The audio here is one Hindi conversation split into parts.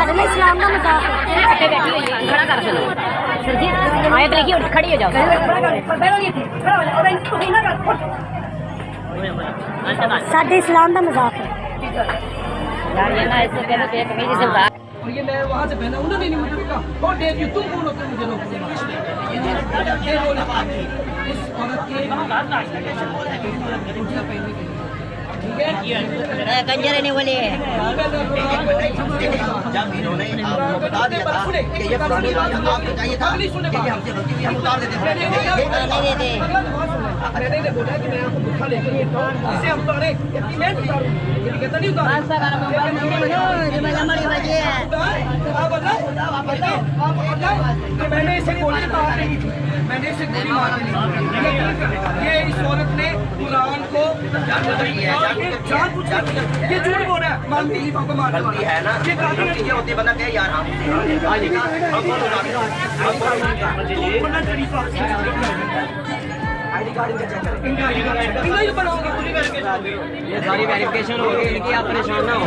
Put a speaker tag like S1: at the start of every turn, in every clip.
S1: ਸਾਡੇ ਲਈ ਇਸਲਾਮ ਦਾ ਮਜ਼ਾਕ ਹੈ।
S2: ਇੱਥੇ ਬੈਠੀ ਹੋਈ ਹੈ, ਖੜਾ ਕਰ ਚਲੋ ਸਰ ਜੀ, ਆਇਤ ਲਿਖੀ और खड़ी हो जाओ।
S1: ਸਾਡੇ ਇਸਲਾਮ ਦਾ ਮਜ਼ਾਕ ਹੈ।
S2: यार ये ना ऐसे कहते थे कहीं जैसे उतार
S3: और ये मैं वहाँ से पहना, उन्होंने नहीं मुझे रोका। और डेट यू तुम कौन होते हो मुझे रोकने वाले? ये रोल इस औरत के रोटियां पहनने के लिए, ठीक है?
S2: कंजर नहीं बोले
S4: जब इन्होंने आपको बता दिया था कि ये पुरानी बात है, आपको चाहिए था कि ये हमसे गलती हुई, हम उतार देते हैं।
S3: मैंने बोला कि मैं आपको बुखा लेकर ये इसे हम उतारे, ये मैं उतारूं, ये कहता नहीं उतारूं। आप बताओ कि मैंने इसे गोली मार नहीं थी, मैंने इसे गोली मार नहीं। ये इस औरत ने कुरान को ये झूठ बोल रहा है, मान लीजिए पापा मार
S4: गलती है ना,
S3: ये कानून
S4: गलती ये होती है, बंदा कहे यार हम आईडी कार्ड इनका चेक करें,
S3: इनका ये बनाओगे पूरी करके,
S4: ये सारी वेरिफिकेशन होगी इनकी, आप परेशान ना हो।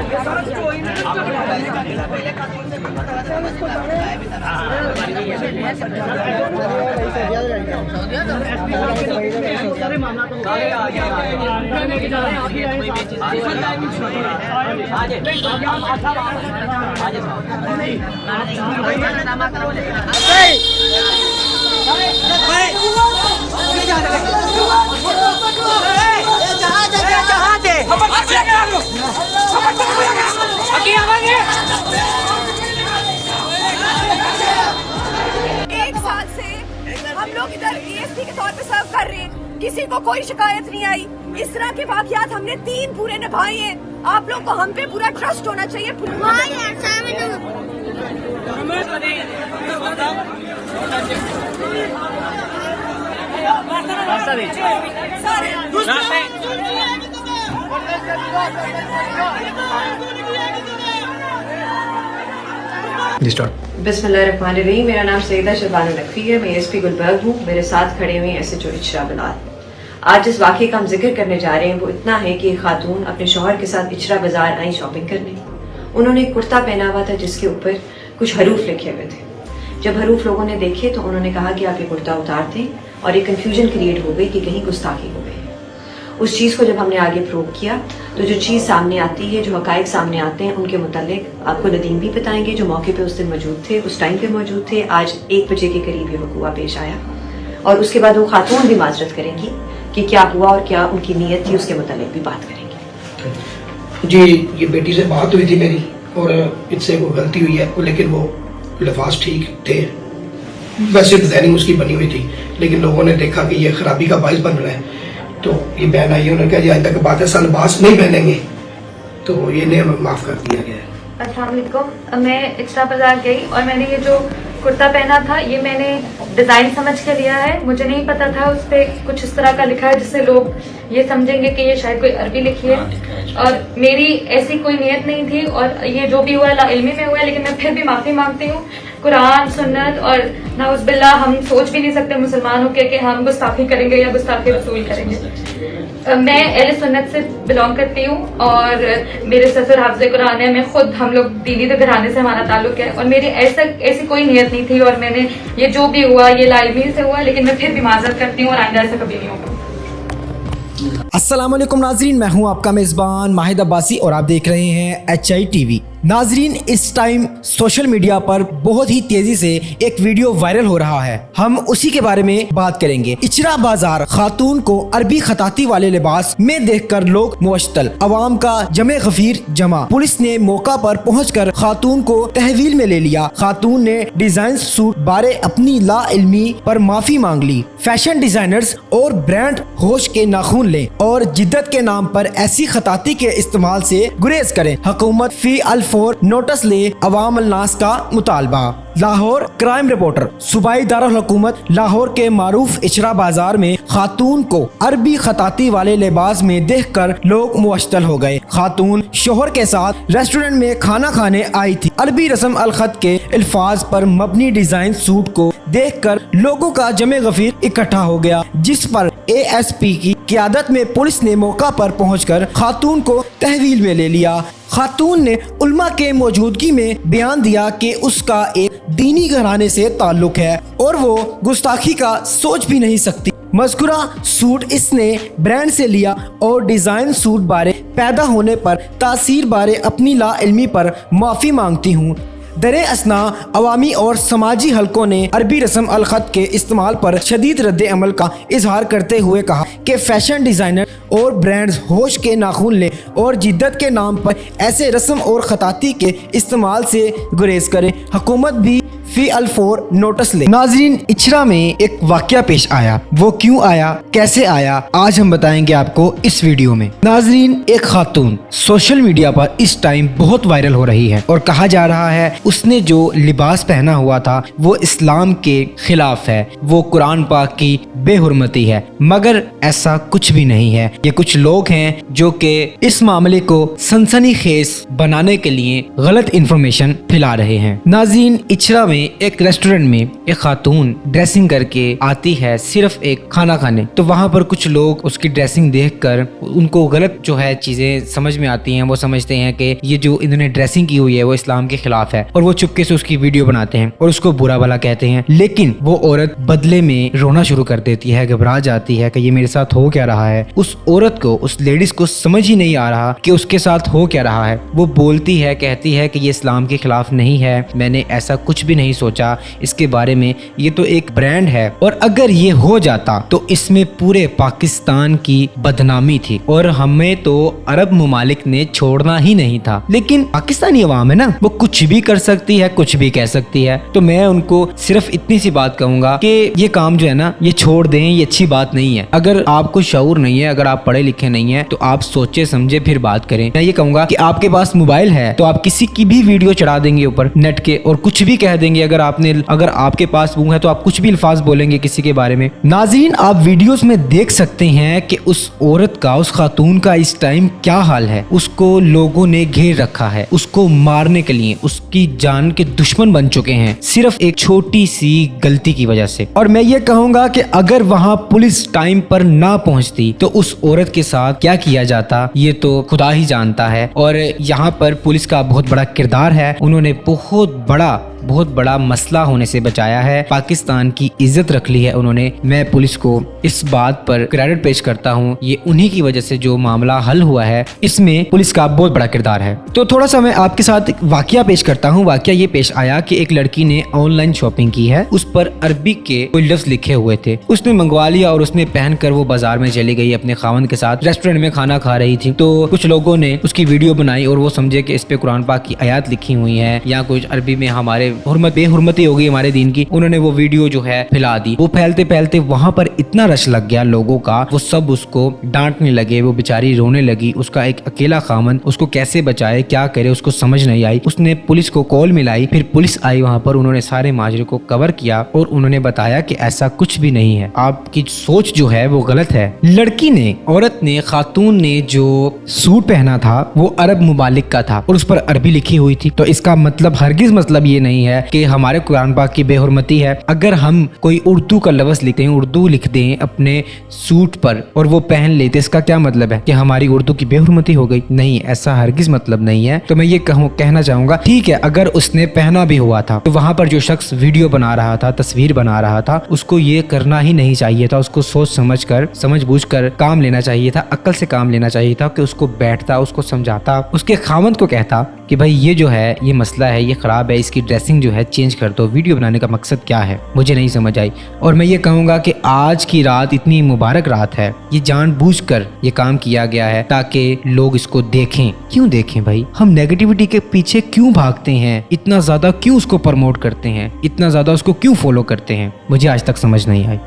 S5: एक साल से हम लोग इधर ESP के तौर पे सर्व कर रहे हैं, किसी को कोई शिकायत नहीं आई। इस तरह के वाकयात हमने 3 पूरे निभाए हैं। आप लोग को हम पे पूरा ट्रस्ट होना चाहिए।
S6: बिस्मिल्लाहिर्रहमानिर्रहीम। मेरा नाम सईदा शहबानो नकवी है, मैं ESP गुलबर्ग हूँ। मेरे साथ खड़े हुए SHO इचरा बिलाल। आज जिस वाक़े का हम जिक्र करने जा रहे हैं वो इतना है कि एक खातून अपने शौहर के साथ इचरा बाजार आई शॉपिंग करने। उन्होंने एक कुर्ता पहना हुआ था जिसके ऊपर कुछ हरूफ लिखे हुए थे। जब हरूफ लोगों ने देखे तो उन्होंने कहा कि आप ये कुर्ता उतार दें, और एक कन्फ्यूजन क्रिएट हो गई कि कहीं गुस्ताखी हो गई। उस चीज़ को जब हमने आगे प्रूव किया तो जो चीज़ सामने आती है, जो हकायक सामने आते हैं, उनके मुतालिक आपको नदीम भी बताएंगे जो मौके पे उस दिन मौजूद थे, उस टाइम पे मौजूद थे। आज 1 बजे के करीब ये वक़ूआ पेश आया और उसके बाद वो खातून भी माजरत करेंगी कि क्या हुआ और क्या उनकी नीयत थी, उसके मुतालिक भी बात करेंगे।
S7: जी, ये बेटी से बात हुई थी मेरी और इससे वो गलती हुई है, लेकिन वो लफाज ठीक थे। वैसे डिज़ाइनिंग उसकी बनी हुई थी, लेकिन लोगों ने देखा कि ये खराबी का बाइस बन रहा है, तो ये बहन आई, उन्होंने कहा आइंदा के बाद ऐसा लिबास नहीं पहनेंगे, तो ये ने माफ़ कर दिया गया है।
S8: अस्सलाम वालेकुम। मैं इचरा बाजार गई और मैंने ये जो कुर्ता पहना था ये मैंने डिज़ाइन समझ के लिया है। मुझे नहीं पता था उस पर कुछ इस तरह का लिखा है जिससे लोग ये समझेंगे कि ये शायद कोई अरबी लिखी है, और मेरी ऐसी कोई नियत नहीं थी। और ये जो भी हुआ ला इल्मी में हुआ है, लेकिन मैं फिर भी माफ़ी मांगती हूँ। कुरान सुन्नत और नाउज़ुबिल्लाह हम सोच भी नहीं सकते मुसलमान होकर कि हम गुस्ताखी करेंगे या गुस्ताखी रसूल करेंगे। मैं अहले सुन्नत से बिलोंग करती हूँ और मेरे ससुर हाफ़िज़ कुरान है। मैं खुद, हम लोग दीनी घराने से हमारा ताल्लुक है, और मेरी ऐसी कोई नियत नहीं थी। और मैंने ये जो भी हुआ ये लाइमी से हुआ, लेकिन मैं फिर भी माजरत करती हूँ और आइंदा ऐसा कभी नहीं होगा।
S9: अस्सलाम वालेकुम नाजरीन, मैं हूं आपका मेज़बान माहिद अब्बासी और आप देख रहे हैं HI TV। नाजरीन, इस टाइम सोशल मीडिया पर बहुत ही तेजी से एक वीडियो वायरल हो रहा है, हम उसी के बारे में बात करेंगे। इचरा बाजार खातून को अरबी खताती वाले लिबास में देखकर लोग मुश्तल, अवाम का जमे गफीर जमा। पुलिस ने मौका पर पहुंचकर खातून को तहवील में ले लिया। खातून ने डिजाइन सूट बारे अपनी ला इल्मी पर माफी मांग ली। फैशन डिजाइनर्स और ब्रांड होश के नाखून लें और जिद्दत के नाम पर ऐसी खताती के इस्तेमाल से गुरेज करें। हुकूमत फी अल्फोर नोटिस ले, अवाम नास का मुतालबा। Lahore crime reporter. सूबाई दारुल हुकूमत लाहौर के मारूफ इचरा बाजार में खातून को अरबी खताती वाले लिबास में देखकर लोग मुश्तल हो गए। खातून शोहर के साथ रेस्टोरेंट में खाना खाने आई थी। अरबी रस्म अल खत के अल्फाज पर मबनी डिजाइन सूट को देखकर लोगों का जमे गफीर इकट्ठा हो गया, जिस पर ASP की क़यादत में पुलिस ने मौका पर पहुंचकर खातून को तहवील में ले लिया। खातून ने उल्मा के मौजूदगी में बयान दिया कि उसका एक दीनी घराने से ताल्लुक है और वो गुस्ताखी का सोच भी नहीं सकती। मज़कूरा सूट इसने ब्रांड से लिया और डिज़ाइन सूट बारे पैदा होने पर तासीर बारे अपनी लाइल्मी पर माफ़ी मांगती हूँ। दरे असना अवामी और समाजी हलकों ने अरबी रस्म अल ख़त के इस्तेमाल पर शदीद रद्द अमल का इजहार करते हुए कहा कि फ़ैशन डिज़ाइनर और ब्रांड्स होश के नाखून लें और जिद्दत के नाम पर ऐसे रस्म और ख़ताती के इस्तेमाल से गुरेज करें। हुकूमत भी फी अल-4 नोटिस ले। नाजरीन, इचरा में एक वाक़या पेश आया। वो क्यों आया, कैसे आया, आज हम बताएंगे आपको इस वीडियो में। नाजरीन, एक खातून सोशल मीडिया पर इस टाइम बहुत वायरल हो रही है और कहा जा रहा है उसने जो लिबास पहना हुआ था वो इस्लाम के खिलाफ है, वो कुरान पाक की बेहुरमती है, मगर ऐसा कुछ भी नहीं है। ये कुछ लोग हैं जो कि इस मामले को सनसनीखेज बनाने के लिए गलत इन्फॉर्मेशन फैला रहे हैं। नाज़रीन, इचरा में एक रेस्टोरेंट में एक खातून ड्रेसिंग करके आती है सिर्फ एक खाना खाने, तो वहाँ पर कुछ लोग उसकी ड्रेसिंग देखकर उनको गलत जो है चीजें समझ में आती हैं। वो समझते हैं कि ये जो इन्होंने ड्रेसिंग की हुई है वो इस्लाम के खिलाफ है और वो चुपके से उसकी वीडियो बनाते हैं और उसको बुरा भला कहते हैं। लेकिन वो औरत बदले में रोना शुरू कर देती है, घबरा जाती है कि ये मेरे साथ हो क्या रहा है। उस औरत को, उस लेडीज को समझ ही नहीं आ रहा कि उसके साथ हो क्या रहा है। वो बोलती है, कहती है कि ये इस्लाम के खिलाफ नहीं है, मैंने ऐसा कुछ भी नहीं सोचा इसके बारे में, ये तो एक ब्रांड है और अगर ये हो जाता तो इसमें पूरे पाकिस्तान की बदनामी थी और हमें तो अरब मुमालिक ने छोड़ना ही नहीं था। लेकिन पाकिस्तानी अवाम है ना, वो कुछ भी कर सकती है, कुछ भी कह सकती है। तो मैं उनको सिर्फ इतनी सी बात कहूंगा कि ये काम जो है ना ये छोड़ दें, ये अच्छी बात नहीं है। अगर आपको शऊर नहीं है, अगर आप पढ़े लिखे नहीं है तो आप सोचे समझे फिर बात करें। मैं ये कहूंगा कि आपके पास मोबाइल है तो आप किसी की भी वीडियो चढ़ा देंगे ऊपर नेट के और कुछ भी कह देंगे। अगर आपके पास मुंह है तो आप कुछ भी अल्फाज बोलेंगे किसी के बारे में। नाज़रीन, आप वीडियोस में देख सकते हैं कि उस औरत का, उस खातून का इस टाइम क्या हाल है। उसको लोगों ने घेर रखा है, उसको मारने के लिए, उसकी जान के दुश्मन बन चुके हैं सिर्फ एक छोटी सी गलती की वजह से। और मैं ये कहूंगा कि अगर वहां पुलिस टाइम पर ना पहुंचती तो उस औरत के साथ क्या किया जाता ये तो खुदा ही जानता है। और यहाँ पर पुलिस का बहुत बड़ा किरदार है, उन्होंने बहुत बड़ा मसला होने से बचाया है, पाकिस्तान की इज्जत रख ली है उन्होंने। मैं पुलिस को इस बात पर क्रेडिट पेश करता हूँ, ये उन्हीं की वजह से जो मामला हल हुआ है इसमें पुलिस का बहुत बड़ा किरदार है। तो थोड़ा सा मैं आपके साथ एक वाकया पेश करता हूँ। वाकया ये पेश आया कि एक लड़की ने ऑनलाइन शॉपिंग की है, उस पर अरबी के कोई लफ्ज लिखे हुए थे, उसने मंगवा लिया और उसने पहनकर वो बाजार में चली गई अपने खावंद के साथ, रेस्टोरेंट में खाना खा रही थी। तो कुछ लोगों ने उसकी वीडियो बनाई और वो समझे कि इस पे कुरान पाक की आयत लिखी हुई है या कुछ अरबी में हमारे बेहुरमती हो गई हमारे दीन की। उन्होंने वो वीडियो जो है फैला दी। वो फैलते फैलते वहां पर इतना रश लग गया लोगों का, वो सब उसको डांटने लगे, वो बेचारी रोने लगी। उसका एक अकेला खामन, उसको कैसे बचाए, क्या करे, उसको समझ नहीं आई। उसने पुलिस को कॉल मिलाई, फिर पुलिस आई वहां पर, उन्होंने सारे माजरे को कवर किया और उन्होंने बताया कि ऐसा कुछ भी नहीं है, आपकी सोच जो है वो गलत है। लड़की ने, औरत ने, खातून ने जो सूट पहना था वो अरब मुमालिक का था और उस पर अरबी लिखी हुई थी। तो इसका मतलब हरगिज मतलब ये नहीं है कि हमारे कुरान पाक की बेहुरमती है। अगर हम कोई उर्दू का लफ्ज लिखते हैं, उर्दू लिख दें अपने सूट पर और वो पहन लेते, इसका क्या मतलब है कि हमारी उर्दू की बेहुरमती हो गई? नहीं, ऐसा हरगिज मतलब नहीं है। तो मैं ये कहना चाहूंगा, ठीक है अगर उसने पहना भी हुआ था तो वहां पर जो शख्स वीडियो बना रहा था, तस्वीर बना रहा था, उसको ये करना ही नहीं चाहिए था। उसको सोच समझ बूझ कर काम लेना चाहिए था, अक्ल से काम लेना चाहिए था कि उसको बैठता, उसको समझाता, उसके खामंद को कहता कि भाई ये जो है ये मसला है, ये खराब है, इसकी ड्रेसिंग जो है चेंज कर दो। वीडियो बनाने का मकसद क्या है मुझे नहीं समझ आई। और मैं ये कहूँगा कि आज की रात इतनी मुबारक रात है, ये जानबूझकर ये काम किया गया है ताकि लोग इसको देखें। क्यों देखें भाई? हम नेगेटिविटी के पीछे क्यों भागते हैं, इतना ज्यादा क्यों उसको प्रमोट करते हैं, इतना ज्यादा उसको क्यों फॉलो करते हैं, मुझे आज तक समझ नहीं आई।